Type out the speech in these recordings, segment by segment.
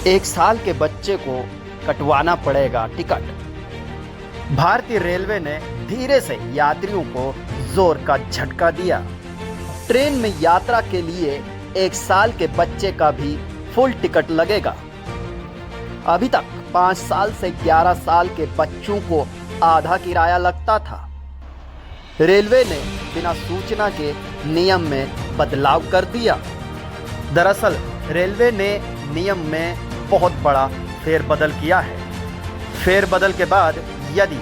1 साल के बच्चे को कटवाना पड़ेगा टिकट। भारतीय रेलवे ने धीरे से यात्रियों को जोर का झटका दिया। ट्रेन में यात्रा के लिए 1 साल के बच्चे का भी फुल टिकट लगेगा। अभी तक 5 साल से 11 साल के बच्चों को आधा किराया लगता था। रेलवे ने बिना सूचना के नियम में बदलाव कर दिया। दरअसल रेलवे ने नियम में बहुत बड़ा फेरबदल किया है। फेरबदल के बाद यदि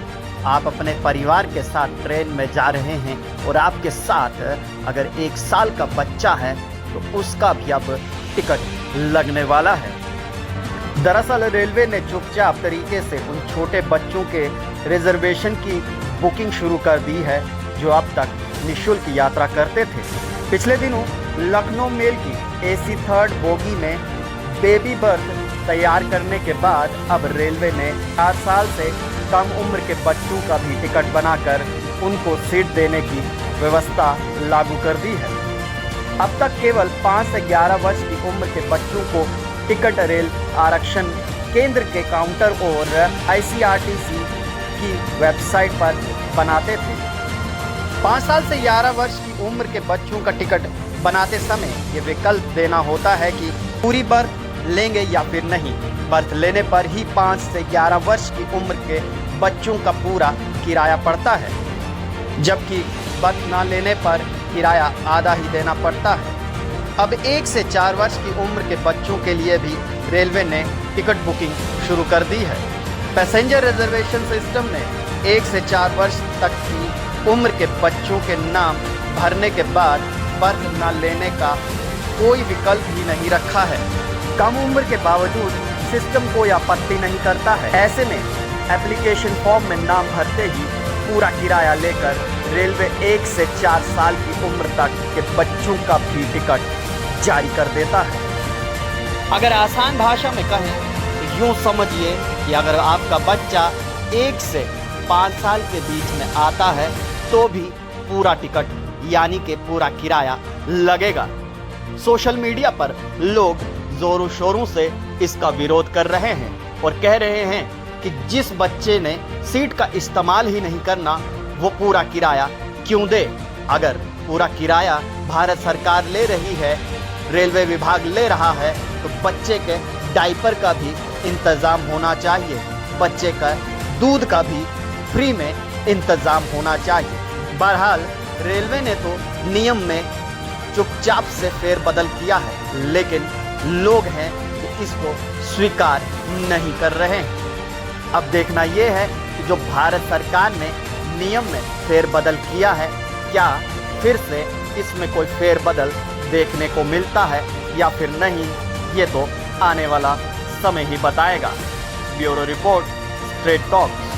आप अपने परिवार के साथ ट्रेन में जा रहे हैं और आपके साथ अगर 1 साल का बच्चा है तो उसका भी अब टिकट लगने वाला है। दरअसल रेलवे ने चुपचाप तरीके से उन छोटे बच्चों के रिजर्वेशन की बुकिंग शुरू कर दी है जो अब तक निःशुल्क यात्रा करते थे। पिछले दिनों लखनऊ मेल की AC 3rd बोगी में बेबी बर्थ तैयार करने के बाद अब रेलवे ने 4 साल से कम उम्र के बच्चों का भी टिकट बनाकर उनको सीट देने की व्यवस्था लागू कर दी है। अब तक केवल 5 से 11 वर्ष की उम्र के बच्चों को टिकट रेल आरक्षण केंद्र के काउंटर और ICRTC की वेबसाइट पर बनाते थे। 5 साल से 11 वर्ष की उम्र के बच्चों का टिकट बनाते समय ये विकल्प देना होता है कि पूरी बर्थ लेंगे या फिर नहीं। बर्थ लेने पर ही 5 से 11 वर्ष की उम्र के बच्चों का पूरा किराया पड़ता है, जबकि बर्थ ना लेने पर किराया आधा ही देना पड़ता है। अब 1 से 4 वर्ष की उम्र के बच्चों के लिए भी रेलवे ने टिकट बुकिंग शुरू कर दी है। पैसेंजर रिजर्वेशन सिस्टम ने 1 से 4 वर्ष तक की उम्र के बच्चों के नाम भरने के बाद बर्थ न लेने का कोई विकल्प ही नहीं रखा है। कम उम्र के बावजूद सिस्टम कोई आपत्ति नहीं करता है। ऐसे में एप्लीकेशन फॉर्म में नाम भरते ही पूरा किराया लेकर रेलवे 1 से 4 साल की उम्र तक के बच्चों का भी टिकट जारी कर देता है। अगर आसान भाषा में कहें तो यूँ समझिए कि अगर आपका बच्चा 1 से 5 साल के बीच में आता है तो भी पूरा टिकट यानी कि पूरा किराया लगेगा। सोशल मीडिया पर लोग जोरों शोरों से इसका विरोध कर रहे हैं और कह रहे हैं कि जिस बच्चे ने सीट का इस्तेमाल ही नहीं करना वो पूरा किराया क्यों दे। अगर पूरा किराया भारत सरकार ले रही है, रेलवे विभाग ले रहा है, तो बच्चे के डायपर का भी इंतज़ाम होना चाहिए, बच्चे का दूध का भी फ्री में इंतज़ाम होना चाहिए। बहरहाल रेलवे ने तो नियम में चुपचाप से फेरबदल किया है, लेकिन लोग हैं कि इसको स्वीकार नहीं कर रहे हैं। अब देखना यह है कि जो भारत सरकार ने नियम में फेरबदल किया है, क्या फिर से इसमें कोई फेरबदल देखने को मिलता है या फिर नहीं, ये तो आने वाला समय ही बताएगा। Bureau report, straight talks.